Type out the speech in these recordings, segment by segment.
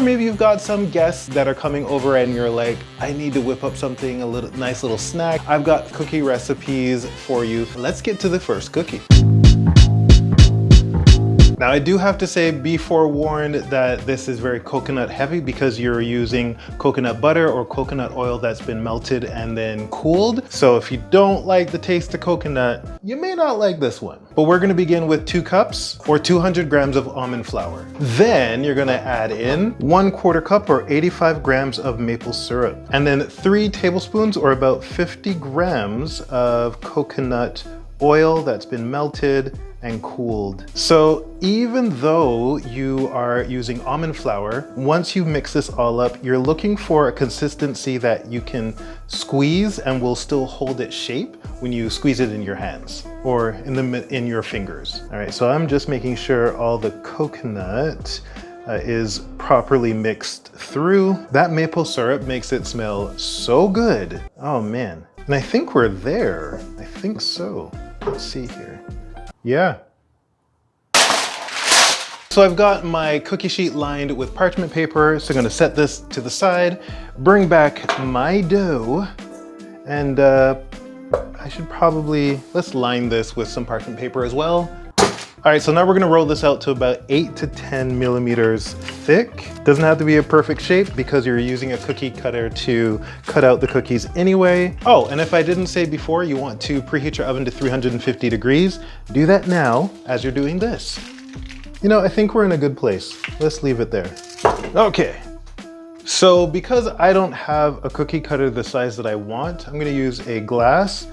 Maybe you've got some guests that are coming over and you're like, I need to whip up something, a little nice little snack. I've got cookie recipes for you. Let's get to the first cookie. Now I do have to say, be forewarned that this is very coconut heavy because you're using coconut butter or coconut oil that's been melted and then cooled. So if you don't like the taste of coconut, you may not like this one. But we're gonna begin with 2 cups or 200 grams of almond flour. Then you're gonna add in 1/4 cup or 85 grams of maple syrup. And then 3 tablespoons or about 50 grams of coconut oil that's been melted and cooled. So even though you are using almond flour, once you mix this all up, you're looking for a consistency that you can squeeze and will still hold its shape when you squeeze it in your hands or in your fingers. All right, so I'm just making sure all the coconut is properly mixed through. That maple syrup makes it smell so good. Oh man, and I think we're there. I think so. Let's see here. Yeah. So I've got my cookie sheet lined with parchment paper. So I'm gonna set this to the side, bring back my dough, and I should probably, let's line this with some parchment paper as well. All right, so now we're gonna roll this out to about 8 to 10 millimeters thick. Doesn't have to be a perfect shape because you're using a cookie cutter to cut out the cookies anyway. Oh, and if I didn't say before, you want to preheat your oven to 350 degrees. Do that now as you're doing this. You know, I think we're in a good place. Let's leave it there. Okay. So because I don't have a cookie cutter the size that I want, I'm gonna use a glass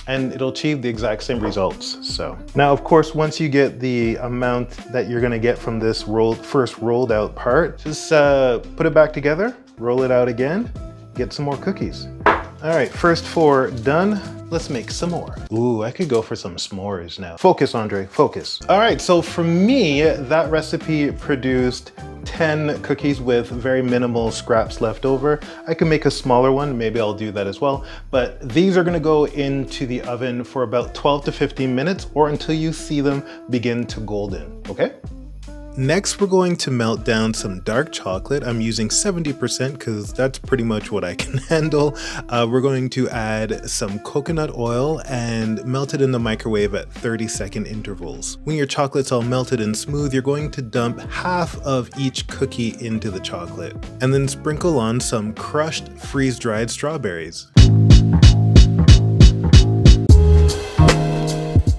and it'll achieve the exact same results. So now, of course, once you get the amount that you're gonna get from this first rolled out part, just put it back together, roll it out again, get some more cookies. All right, first 4 done. Let's make some more. Ooh, I could go for some s'mores now. Focus, Andre, focus. All right, so for me, that recipe produced 10 cookies with very minimal scraps left over. I can make a smaller one, maybe I'll do that as well. But these are gonna go into the oven for about 12 to 15 minutes or until you see them begin to golden, okay? Next, we're going to melt down some dark chocolate. I'm using 70% because that's pretty much what I can handle. We're going to add some coconut oil and melt it in the microwave at 30-second intervals. When your chocolate's all melted and smooth, you're going to dump half of each cookie into the chocolate and then sprinkle on some crushed freeze-dried strawberries.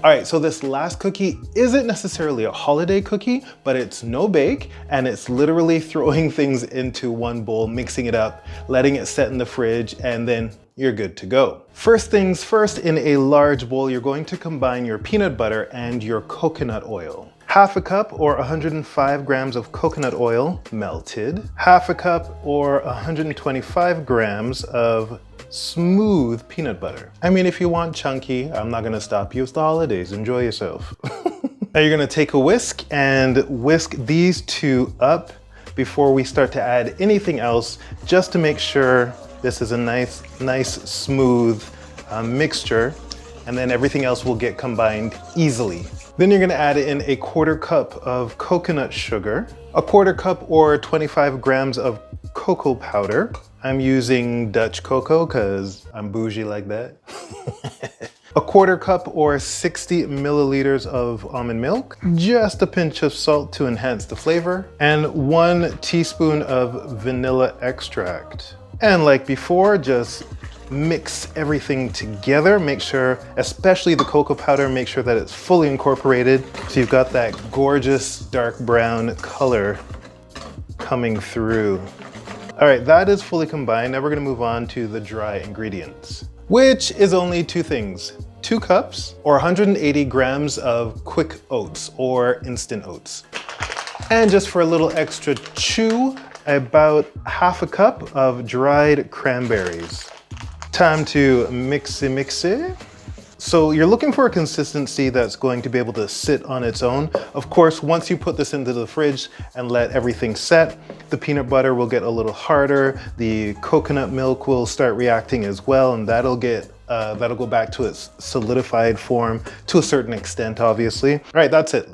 All right, so this last cookie isn't necessarily a holiday cookie, but it's no bake, and it's literally throwing things into one bowl, mixing it up, letting it set in the fridge, and then you're good to go. First things first, in a large bowl, you're going to combine your peanut butter and your coconut oil. Half a cup or 105 grams of coconut oil melted, half a cup or 125 grams of smooth peanut butter. I mean, if you want chunky, I'm not gonna stop you. It's the holidays, enjoy yourself. Now you're gonna take a whisk and whisk these 2 up before we start to add anything else, just to make sure this is a nice smooth mixture, and then everything else will get combined easily. Then you're gonna add in a 1/4 cup of coconut sugar, a 1/4 cup or 25 grams of cocoa powder. I'm using Dutch cocoa because I'm bougie like that. A 1/4 cup or 60 milliliters of almond milk, just a pinch of salt to enhance the flavor, and 1 teaspoon of vanilla extract. And like before, just mix everything together. Make sure, especially the cocoa powder, make sure that it's fully incorporated so you've got that gorgeous dark brown color coming through. All right, that is fully combined. Now we're gonna move on to the dry ingredients, which is only 2 things. 2 cups or 180 grams of quick oats or instant oats. And just for a little extra chew, about half a cup of dried cranberries. Time to mix it. So you're looking for a consistency that's going to be able to sit on its own. Of course, once you put this into the fridge and let everything set, the peanut butter will get a little harder, the coconut milk will start reacting as well, and that'll go back to its solidified form to a certain extent, obviously. All right, that's it.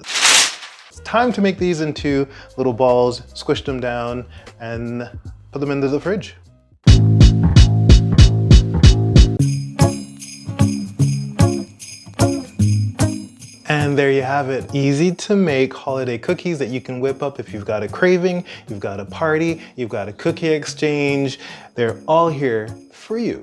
time to make these into little balls, squish them down, and put them into the fridge. And there you have it. Easy to make holiday cookies that you can whip up if you've got a craving, you've got a party, you've got a cookie exchange. They're all here for you.